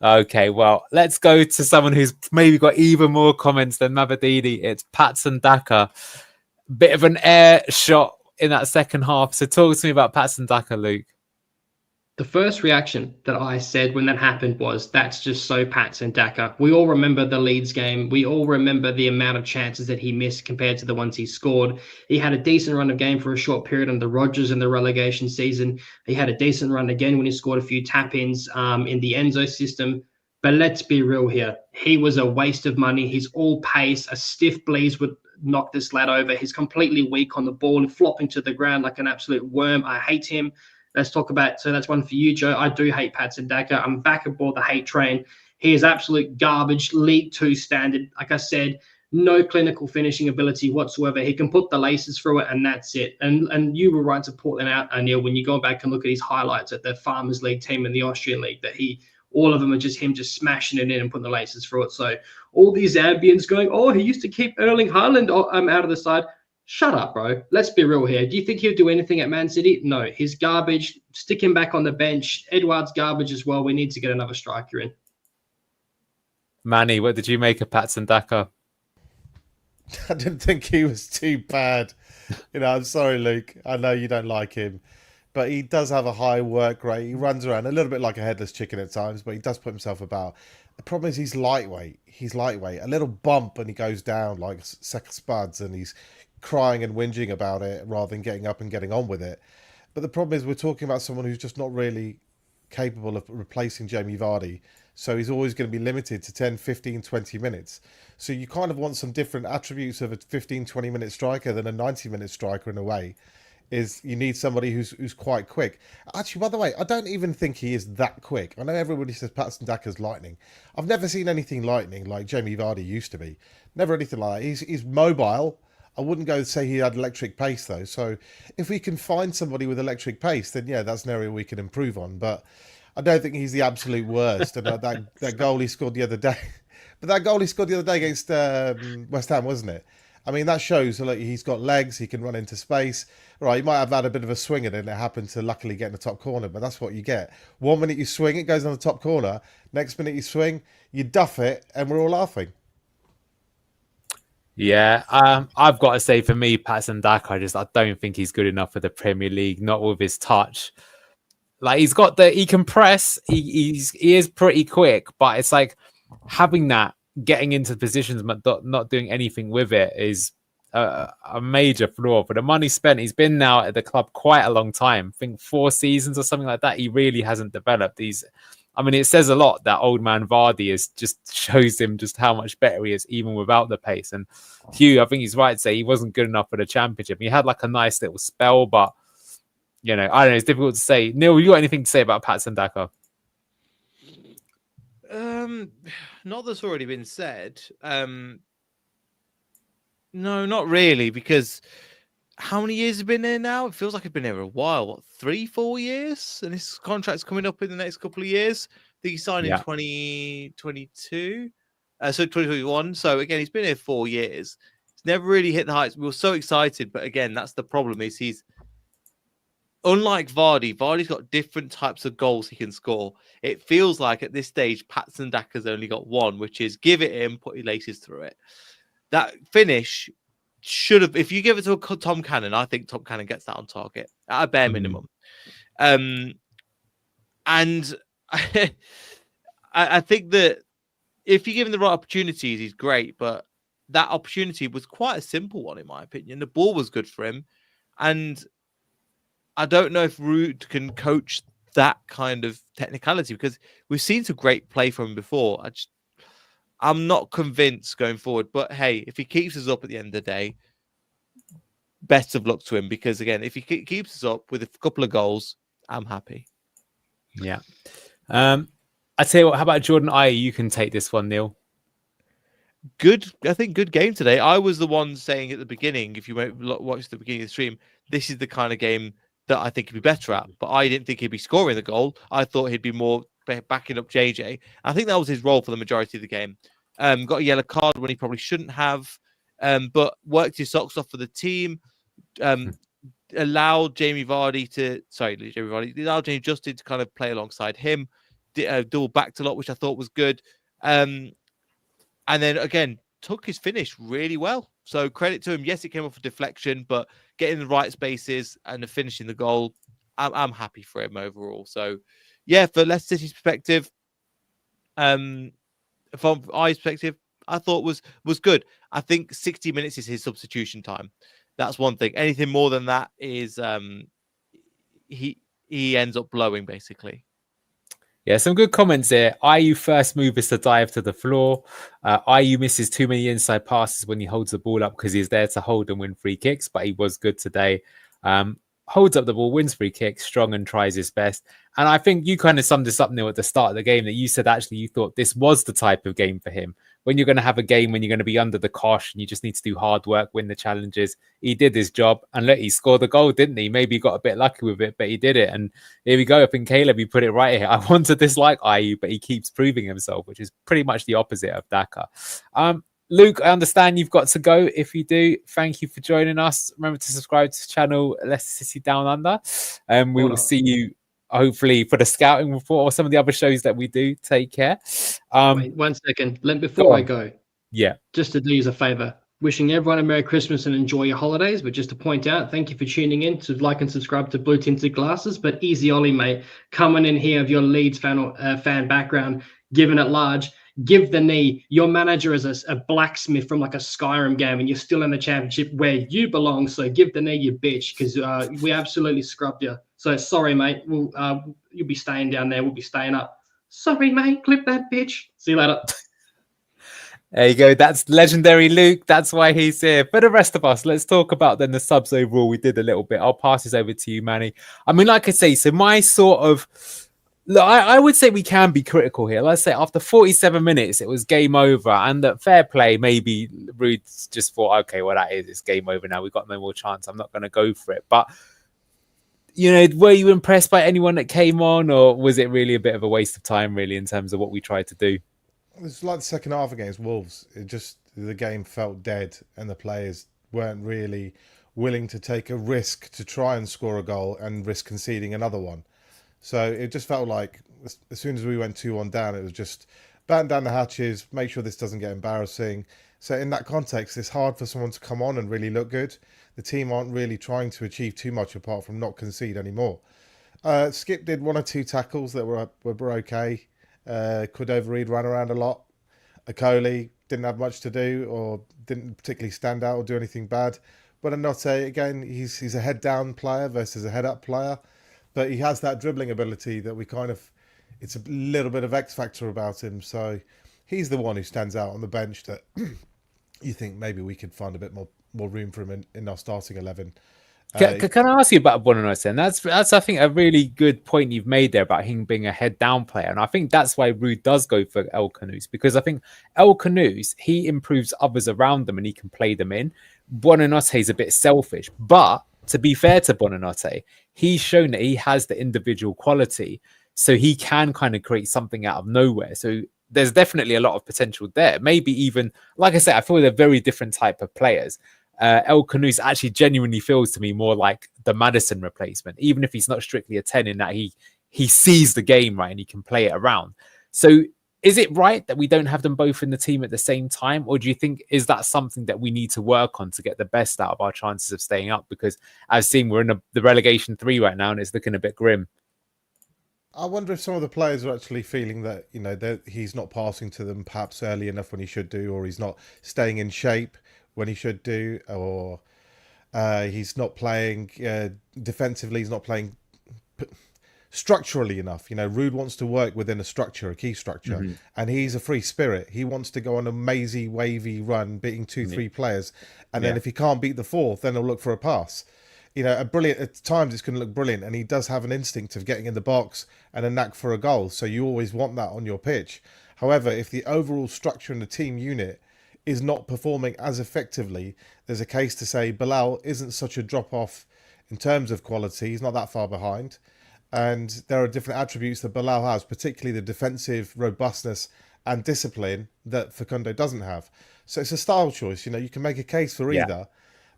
Okay, well, let's go to someone who's maybe got even more comments than Mavididi. It's Patson Daka. Bit of an air shot in that second half. So talk to me about Patson Daka, Luke. The first reaction that I said when that happened was, that's just so Patson Daka. We all remember the Leeds game. We all remember the amount of chances that he missed compared to the ones he scored. He had a decent run of game for a short period under Rodgers in the relegation season. He had a decent run again when he scored a few tap-ins in the Enzo system. But let's be real here. He was a waste of money. He's all pace. A stiff Blees would knock this lad over. He's completely weak on the ball and flopping to the ground like an absolute worm. I hate him. Let's talk about, so that's one for you, Joe. I do hate Patson Daka. I'm back aboard the hate train. He is absolute garbage, League 2 standard. Like I said, no clinical finishing ability whatsoever. He can put the laces through it, and that's it. And you were right to point that out, Anil, when you go back and look at his highlights at the Farmers League team in the Austrian League, that all of them are just him just smashing it in and putting the laces through it. So all these ambience going, oh, he used to keep Erling Haaland out of the side. Shut up, bro. Let's be real here. Do you think he'll do anything at Man City? No. He's garbage. Stick him back on the bench. Edouard's garbage as well. We need to get another striker in. Manny, what did you make of Patson Daka? I didn't think he was too bad. I'm sorry, Luke. I know you don't like him, but he does have a high work rate. He runs around a little bit like a headless chicken at times, but he does put himself about. The problem is he's lightweight. He's lightweight. A little bump and he goes down like sack of spuds, and he's crying and whinging about it rather than getting up and getting on with it. But the problem is we're talking about someone who's just not really capable of replacing Jamie Vardy. So he's always going to be limited to 10, 15, 20 minutes. So you kind of want some different attributes of a 15, 20-minute striker than a 90-minute striker in a way. Is you need somebody who's quite quick. Actually, by the way, I don't even think he is that quick. I know everybody says Patson Daka's lightning. I've never seen anything lightning like Jamie Vardy used to be. Never anything like that. He's mobile. I wouldn't go say he had electric pace, though. So if we can find somebody with electric pace, then yeah, that's an area we can improve on. But I don't think he's the absolute worst. And that goal he scored the other day, but that goal he scored the other day against West Ham, wasn't it? I mean, that shows that he's got legs, he can run into space. Right, he might have had a bit of a swing at it and it happened to luckily get in the top corner, but that's what you get. 1 minute you swing, it goes on the top corner. Next minute you swing, you duff it, and we're all laughing. Yeah, I've got to say for me, Patson Daka, I don't think he's good enough for the Premier League, not with his touch. Like he can press, he is pretty quick, but it's like having that, getting into positions but not doing anything with it is a major flaw. For the money spent, he's been now at the club quite a long time. I think 4 seasons or something like that. He really hasn't developed these. I mean, it says a lot that old man Vardy just shows him just how much better he is, even without the pace. And Hugh, I think he's right to say he wasn't good enough for the Championship. He had like a nice little spell, but I don't know. It's difficult to say. Neil, you got anything to say about Patson Daka? Not that's already been said. No, not really, because how many years has been there now? It feels like it's been there a while. What, 3-4 years? And his contract's coming up in the next couple of years. I think he signed in 2022. So 2021. So again, he's been here 4 years. He's never really hit the heights. We were so excited, but again, that's the problem. Is he's unlike Vardy. Vardy's got different types of goals he can score. It feels like at this stage, Patson Daka's only got one, which is give it him, put your laces through it. That finish should have, if you give it to a Tom Cannon, I think Tom Cannon gets that on target at a bare minimum. And I think that if you give him the right opportunities, he's great. But that opportunity was quite a simple one, in my opinion. The ball was good for him. And I don't know if Ruud can coach that kind of technicality, because we've seen some great play from him before. I'm not convinced going forward, but hey, if he keeps us up at the end of the day, best of luck to him, because again, if he keeps us up with a couple of goals, I'm happy. Yeah. I tell you what, how about Jordan Ayew? You can take this one, Neil. I think good game today. I was the one saying at the beginning, if you watch the beginning of the stream, this is the kind of game that I think he'd be better at, but I didn't think he'd be scoring the goal. I thought he'd be more backing up JJ. I think that was his role for the majority of the game. Got a yellow card when he probably shouldn't have, but worked his socks off for the team. Allowed Jamie Justin to kind of play alongside him. Double backed a lot, which I thought was good. And then again, took his finish really well. So credit to him. Yes, it came off a deflection, but getting the right spaces and finishing the goal, I'm happy for him overall. So yeah, for Leicester City's perspective, from Aye's perspective, I thought was good. I think 60 minutes is his substitution time. That's one thing. Anything more than that is he ends up blowing, basically. Yeah, some good comments here. Ayew first move is to dive to the floor. Ayew misses too many inside passes when he holds the ball up because he's there to hold and win free kicks, but he was good today. Holds up the ball, wins free kicks, strong and tries his best. And I think you kind of summed this up, Neil, at the start of the game, that you said actually you thought this was the type of game for him. When you're going to have a game when you're going to be under the cosh and you just need to do hard work, win the challenges. He did his job, and look, he scored the goal, didn't he? Maybe he got a bit lucky with it, but he did it. And here we go. I think Caleb, you put it right here. I want to dislike Ayew, but he keeps proving himself, which is pretty much the opposite of Daka. Luke, I understand you've got to go. If you do, thank you for joining us. Remember to subscribe to the channel Leicester City Down Under. We will see you hopefully for the scouting report or some of the other shows that we do. Take care. Wait 1 second. Before I go, yeah, just to do you a favor, Wishing everyone a Merry Christmas and enjoy your holidays. But just to point out, thank you for tuning in. To like and subscribe to Blue Tinted Glasses. But easy Ollie, mate, coming in here of your Leeds fan background, giving it large. Give the knee. Your manager is a blacksmith from like a Skyrim game, and you're still in the championship where you belong. So give the knee, you bitch, because we absolutely scrubbed you. So sorry, mate. You'll be staying down there. We'll be staying up. Sorry, mate. Clip that bitch. See you later. There you go. That's legendary Luke. That's why he's here. For the rest of us, let's talk about then the subs overall. We did a little bit. I'll pass this over to you, Manny. I mean, like I say, so my sort of... Look, I would say we can be critical here. Let's say after 47 minutes, it was game over. And that fair play, maybe Rude just thought, okay, well, that is, it's game over now. We've got no more chance. I'm not going to go for it. But, you know, were you impressed by anyone that came on? Or was it really a bit of a waste of time, really, in terms of what we tried to do? It was like the second half against Wolves. The game felt dead and the players weren't really willing to take a risk to try and score a goal and risk conceding another one. So it just felt like as soon as we went 2-1 down, it was just batten down the hatches, make sure this doesn't get embarrassing. So in that context, it's hard for someone to come on and really look good. The team aren't really trying to achieve too much apart from not concede anymore. Skipp did 1 or 2 tackles that were okay. Cordova-Reid ran around a lot. Akoli didn't have much to do or didn't particularly stand out or do anything bad. But Anote, again, he's a head-down player versus a head-up player. But he has that dribbling ability that it's a little bit of X-factor about him. So he's the one who stands out on the bench that you think maybe we could find a bit more room for him in our starting 11. Can I ask you about Bonanote then? That's I think a really good point you've made there about him being a head down player, and I think that's why Rude does go for El Khannouss, because I think El Khannouss, he improves others around them and he can play them in. Bonanote is a bit selfish, but to be fair to Bonanote, he's shown that he has the individual quality, so he can kind of create something out of nowhere. So there's definitely a lot of potential there. Maybe even, like I said, I feel they're very different type of players. El Khannouss actually genuinely feels to me more like the Maddison replacement, even if he's not strictly a 10 in that he sees the game, right, and he can play it around. So is it right that we don't have them both in the team at the same time? Or do you think, is that something that we need to work on to get the best out of our chances of staying up? Because I've seen we're in the relegation 3 right now and it's looking a bit grim. I wonder if some of the players are actually feeling that, you know, that he's not passing to them perhaps early enough when he should do, or he's not staying in shape when he should do, or he's not playing defensively, he's not playing structurally enough. You know, Rude wants to work within a structure, a key structure, and he's a free spirit. He wants to go on a mazy, wavy run, beating 2-3 players, and then if he can't beat the 4th, then he'll look for a pass. You know, at times it's going to look brilliant, and he does have an instinct of getting in the box and a knack for a goal, so you always want that on your pitch. However, if the overall structure in the team unit is not performing as effectively, there's a case to say Bilal isn't such a drop-off in terms of quality. He's not that far behind. And there are different attributes that Bilal has, particularly the defensive robustness and discipline that Facundo doesn't have. So it's a style choice. You know, you can make a case for either,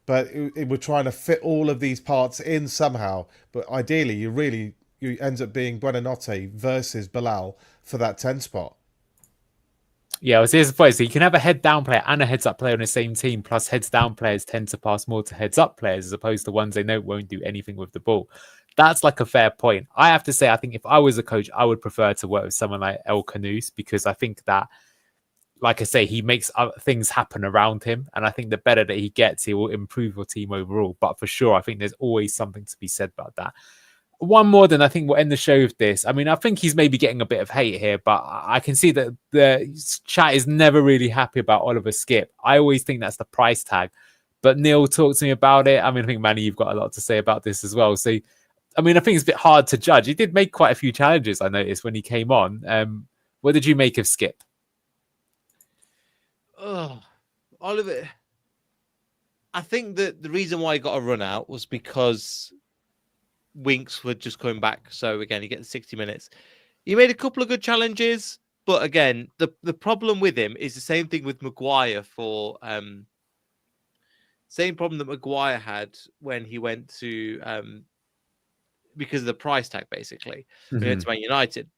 but we're trying to fit all of these parts in somehow. But ideally, you ends up being Buonanotte versus Bilal for that 10 spot. Yeah, I was disappointed. So you can have a head down player and a heads up player on the same team, plus heads down players tend to pass more to heads up players as opposed to ones they know won't do anything with the ball. That's like a fair point. I have to say, I think if I was a coach, I would prefer to work with someone like El Khannouss, because I think that, like I say, he makes things happen around him. And I think the better that he gets, he will improve your team overall. But for sure, I think there's always something to be said about that. One more than I think we'll end the show with this. I mean, I think he's maybe getting a bit of hate here, but I can see that the chat is never really happy about Oliver Skipp. I always think that's the price tag. But Neil, talk to me about it. I mean, I think, Manny, you've got a lot to say about this as well. So, I mean, I think it's a bit hard to judge. He did make quite a few challenges, I noticed, when he came on. What did you make of Skipp? Oh, Oliver, I think that the reason why he got a run out was because Winks were just coming back. So again, he gets 60 minutes. He made a couple of good challenges, but again, the problem with him is the same thing with Maguire for same problem that Maguire had when he went to because of the price tag, basically, when he went to Man United.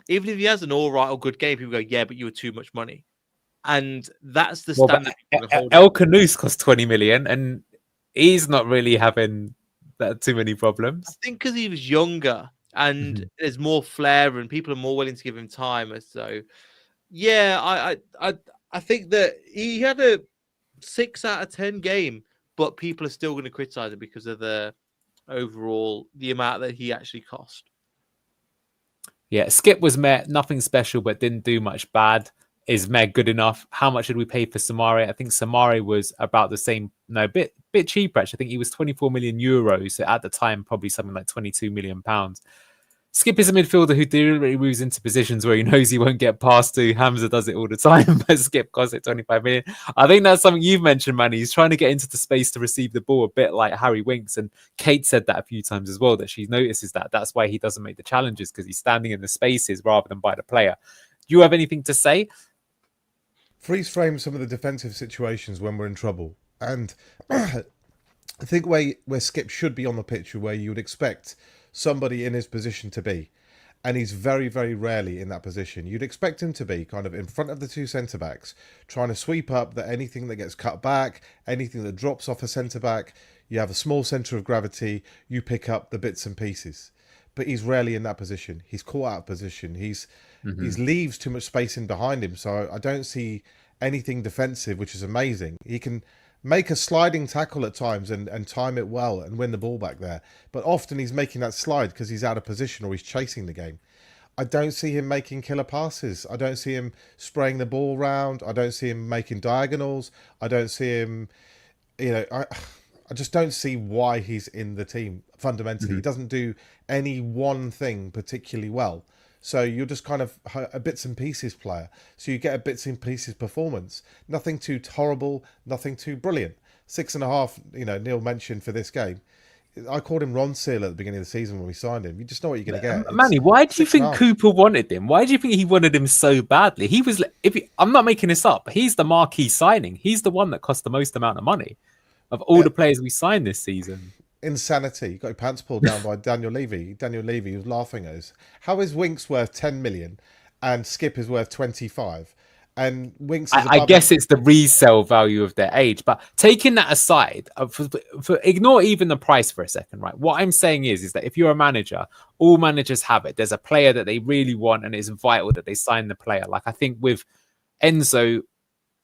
Even if he has an all right or good game, people go, yeah, but you were too much money. and that's the Well, but standard. we're gonna hold El him to. Khannouss cost 20 million, and he's not really having that too many I problems. think because he was younger and Mhm. there's more flair and people are more willing to give him time. So, yeah, I think that he had a 6 out of 10 game, but people are still going to criticize him because of the overall the amount that he actually cost. Yeah, Skipp was meh, nothing special, but didn't do much bad. Is meh good enough? How much did we pay for Soumar? I think Soumar was about the same, no, bit cheaper actually. I think he was 24 million euros. So at the time, probably something like 22 million pounds. Skipp is a midfielder who deliberately moves into positions where he knows he won't get past to. Hamza does it all the time, but Skipp costs it 25 million. I think that's something you've mentioned, Manny. He's trying to get into the space to receive the ball a bit like Harry Winks. And Kate said that a few times as well, that she notices that. That's why he doesn't make the challenges, because he's standing in the spaces rather than by the player. Do you have anything to say? Freeze frame some of the defensive situations when we're in trouble. And I think where Skipp should be on the pitch, where you would expect somebody in his position to be. And he's very, very rarely in that position. You'd expect him to be kind of in front of the two centre-backs, trying to sweep up anything that gets cut back, anything that drops off a centre-back. You have a small centre of gravity, you pick up the bits and pieces. But he's rarely in that position. He's caught out of position. He leaves too much space in behind him. So I don't see anything defensive, which is amazing. He can make a sliding tackle at times and time it well and win the ball back there. But often he's making that slide because he's out of position or he's chasing the game. I don't see him making killer passes. I don't see him spraying the ball around. I don't see him making diagonals. I don't see him, I just don't see why he's in the team fundamentally. He doesn't do any one thing particularly well. So you're just kind of a bits and pieces player. So you get a bits and pieces performance. Nothing too horrible, nothing too brilliant. 6.5, Neil mentioned for this game. I called him Ron Seal at the beginning of the season when we signed him. You just know what you're going to get. Manny, why do you think 6.5. Cooper wanted him? Why do you think he wanted him so badly? He was, I'm not making this up, he's the marquee signing. He's the one that cost the most amount of money of all the players we signed this season. Insanity. You got your pants pulled down by Daniel Levy. Daniel Levy was laughing at us. How is Winks worth 10 million and Skipp is worth 25? And Winks is I guess it's the resale value of their age. But taking that aside, ignore even the price for a second, right? What I'm saying is that if you're a manager, all managers have it. There's a player that they really want and it's vital that they sign the player. Like I think with Enzo,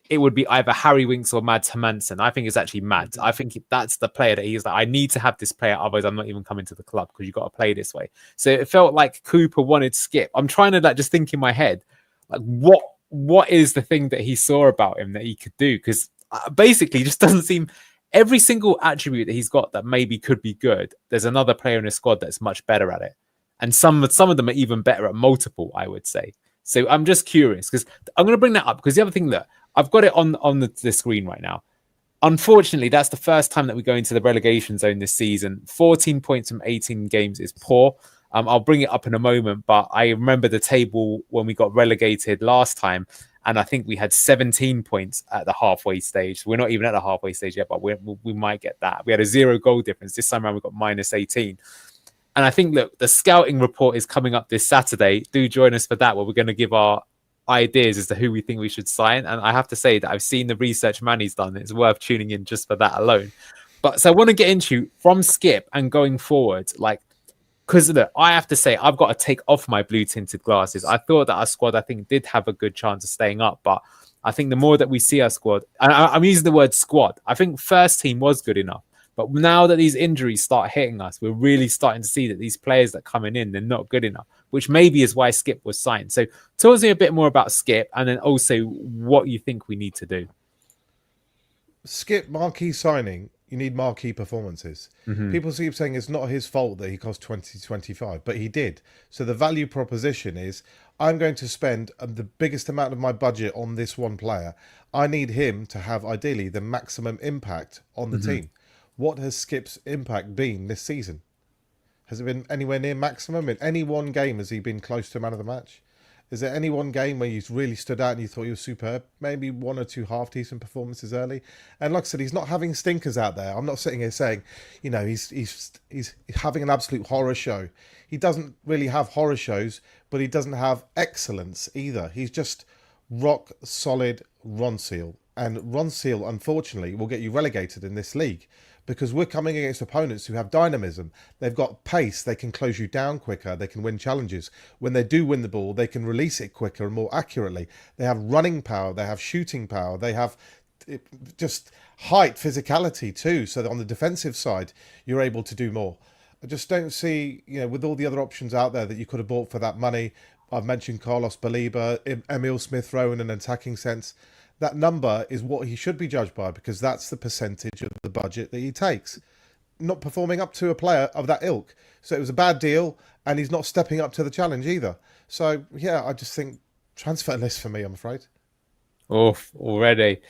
it would be either Harry Winks or Mads Hermansen. I think it's actually Mads. I think that's the player that he's like, I need to have this player, otherwise I'm not even coming to the club because you've got to play this way. So it felt like Cooper wanted Skipp. I'm trying to just think in my head, like what is the thing that he saw about him that he could do? Because basically just doesn't seem, every single attribute that he's got that maybe could be good, there's another player in the squad that's much better at it. And some of them are even better at multiple, I would say. So I'm just curious because I'm going to bring that up because the other thing that I've got it on the screen right now. Unfortunately, that's the first time that we go into the relegation zone this season. 14 points from 18 games is poor. I'll bring it up in a moment, but I remember the table when we got relegated last time, and I think we had 17 points at the halfway stage. We're not even at the halfway stage yet, but we might get that. We had a 0 goal difference. This time around, we got minus 18. And I think, look, the scouting report is coming up this Saturday. Do join us for that, where we're going to give our ideas as to who we think we should sign. And I have to say that I've seen the research Manny's done. It's worth tuning in just for that alone. But so I want to get into from Skipp and going forward, like, because I have to say I've got to take off my blue tinted glasses. I thought that our squad, I think, did have a good chance of staying up, but I think the more that we see our squad, and I'm using the word squad, I think first team was good enough. But now that these injuries start hitting us, we're really starting to see that these players that are coming in, they're not good enough, which maybe is why Skipp was signed. So tell us a bit more about Skipp and then also what you think we need to do. Skipp, marquee signing, you need marquee performances. People keep saying it's not his fault that he cost 20-25, but he did. So the value proposition is, I'm going to spend the biggest amount of my budget on this one player. I need him to have, ideally, the maximum impact on the team. What has Skipp's impact been this season? Has it been anywhere near maximum? In any one game, has he been close to man of the match? Is there any one game where he's really stood out and you thought he was superb? Maybe one or two half-decent performances early. And like I said, he's not having stinkers out there. I'm not sitting here saying, he's having an absolute horror show. He doesn't really have horror shows, but he doesn't have excellence either. He's just rock solid Ronseal. And Ronseal, unfortunately, will get you relegated in this league because we're coming against opponents who have dynamism. They've got pace. They can close you down quicker. They can win challenges. When they do win the ball, they can release it quicker and more accurately. They have running power. They have shooting power. They have just height, physicality too. So that on the defensive side, you're able to do more. I just don't see, with all the other options out there that you could have bought for that money. I've mentioned Carlos Baliba, Emil Smith-Rowe in an attacking sense. That number is what he should be judged by because that's the percentage of the budget that he takes. Not performing up to a player of that ilk. So it was a bad deal and he's not stepping up to the challenge either. So, yeah, I just think transfer list for me, I'm afraid. Oof, already.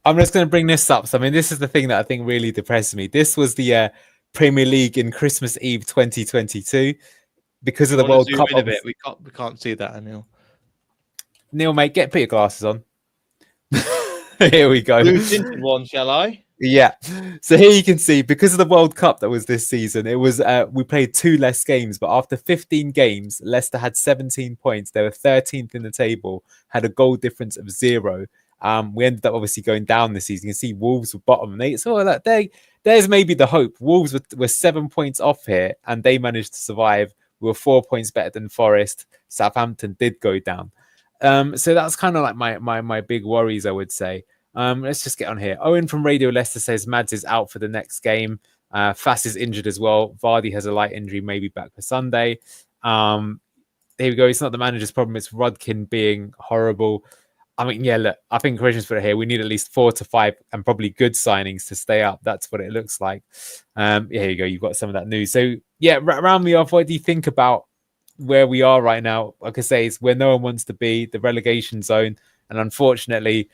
I'm just going to bring this up. So, I mean, this is the thing that I think really depresses me. This was the Premier League in Christmas Eve 2022 because of the World Cup. A bit. We can't see that, Anil. Neil, mate, put your glasses on. Here we go. Blue tinted one, shall I? Yeah. So here you can see, because of the World Cup that was this season, it was we played 2 less games, but after 15 games, Leicester had 17 points. They were 13th in the table, had a goal difference of 0. We ended up obviously going down this season. You can see Wolves were bottom, and they saw that there's maybe the hope. Wolves were 7 points off here, and they managed to survive. We were 4 points better than Forest. Southampton did go down. So that's kind of like my big worries, I would say. Let's just get on here. Owen from Radio Leicester says Mads is out for the next game. Fass is injured as well. Vardy has a light injury, maybe back for Sunday. Here we go. It's not the manager's problem. It's Rodkin being horrible. I mean, yeah, look, I think Christian's put it here. We need at least 4 to 5 and probably good signings to stay up. That's what it looks like. Here you go. You've got some of that news. So, yeah, round me off. What do you think about where we are right now? Like I say, it's where no one wants to be, the relegation zone. And unfortunately,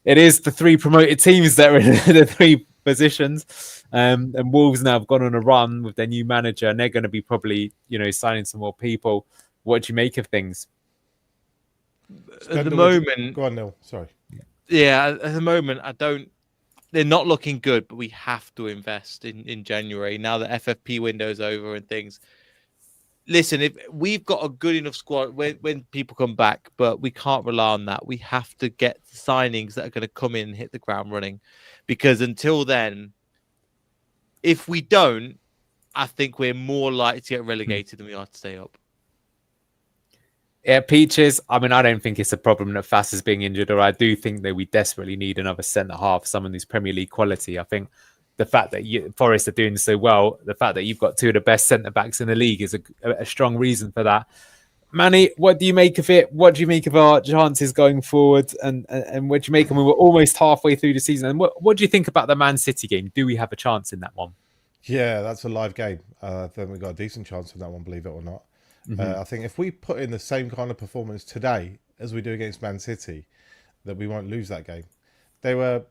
it is the 3 promoted teams that are in the 3 positions. And Wolves now have gone on a run with their new manager, and they're going to be probably, signing some more people. What do you make of things? At the moment, go on, Neil. Sorry. Yeah, at the moment, they're not looking good, but we have to invest in January now that FFP window's over and things. Listen, if we've got a good enough squad when people come back, but we can't rely on that. We have to get signings that are going to come in and hit the ground running, because until then, if we don't, I think we're more likely to get relegated than we are to stay up. Yeah, Peaches, I mean, I don't think it's a problem that Fass is being injured, or I do think that we desperately need another centre-half, someone who's Premier League quality. I think the fact that Forest are doing so well, the fact that you've got 2 of the best centre-backs in the league is a strong reason for that. Manny, what do you make of it? What do you make of our chances going forward? And what do you make of them? We were almost halfway through the season. And what do you think about the Man City game? Do we have a chance in that one? Yeah, that's a live game. I think we've got a decent chance in that one, believe it or not. I think if we put in the same kind of performance today as we do against Man City, that we won't lose that game. They're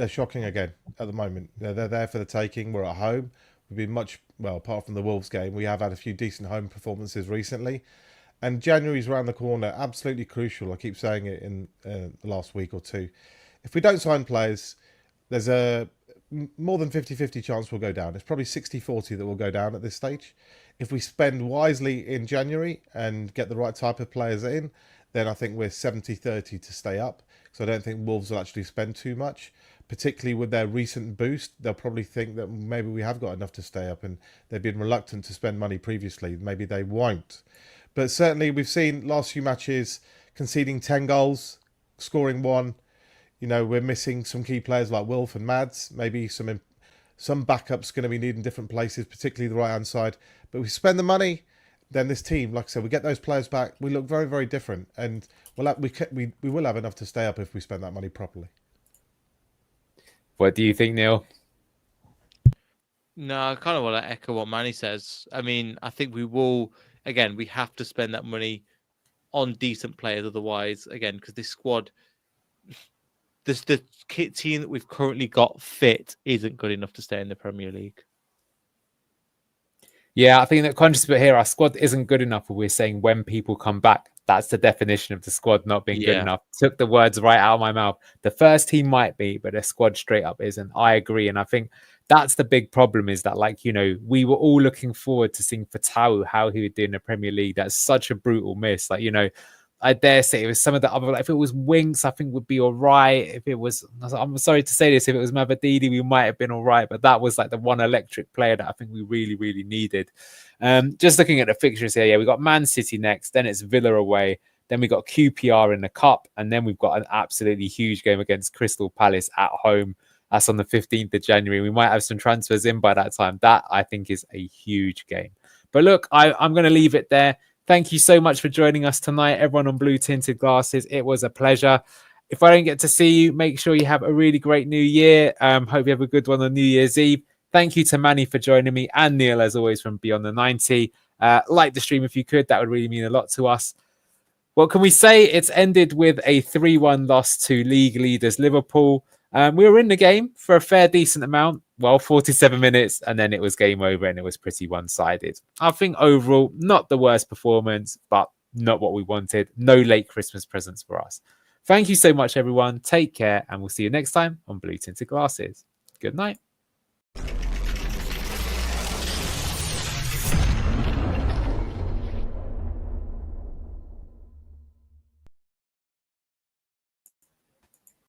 shocking again at the moment. They're there for the taking. We're at home. We've been apart from the Wolves game, we have had a few decent home performances recently. And January's around the corner, absolutely crucial. I keep saying it in the last week or 2. If we don't sign players, there's a more than 50-50 chance we'll go down. It's probably 60-40 that we'll go down at this stage. If we spend wisely in January and get the right type of players in, then I think we're 70-30 to stay up. So I don't think Wolves will actually spend too much, particularly with their recent boost. They'll probably think that maybe we have got enough to stay up, and they've been reluctant to spend money previously. Maybe they won't. But certainly we've seen last few matches conceding 10 goals, scoring 1. We're missing some key players like Wilf and Mads. Maybe some backups going to be needed in different places, particularly the right-hand side. But we spend the money, then this team, like I said, we get those players back. We look very, very different. And we will have enough to stay up if we spend that money properly. What do you think, Neil? No, I kind of want to echo what Manny says. I mean, I think we will, again, we have to spend that money on decent players. Otherwise, again, because this squad, the kit team that we've currently got fit isn't good enough to stay in the Premier League. Yeah, I think that conscious bit here, our squad isn't good enough. We're saying when people come back, that's the definition of the squad not being good enough. Took the words right out of my mouth. The first team might be, but the squad straight up isn't. I agree. And I think that's the big problem is that, we were all looking forward to seeing Fatau, how he would do in the Premier League. That's such a brutal miss. I dare say it was some of the other, like, if it was Winks, I think would be all right. If it was, I'm sorry to say this, if it was Mavididi, we might have been all right. But that was like the one electric player that I think we really, really needed. Just looking at the fixtures here, yeah, we got Man City next, then it's Villa away, then we got QPR in the cup, and then we've got an absolutely huge game against Crystal Palace at home. That's on the 15th of January. We might have some transfers in by that time. That, I think, is a huge game. But look, I'm going to leave it there. Thank you so much for joining us tonight, everyone on Blue Tinted Glasses. It was a pleasure. If I don't get to see you, make sure you have a really great new year. Hope you have a good one on New Year's Eve. Thank you to Manny for joining me, and Neil, as always, from Beyond the 90. Like the stream if you could. That would really mean a lot to us. What can we say? It's ended with a 3-1 loss to league leaders Liverpool. We were in the game for a fair decent amount. Well, 47 minutes, and then it was game over, and it was pretty one-sided. I think overall, not the worst performance, but not what we wanted. No late Christmas presents for us. Thank you so much, everyone. Take care, and we'll see you next time on Blue Tinted Glasses. Good night.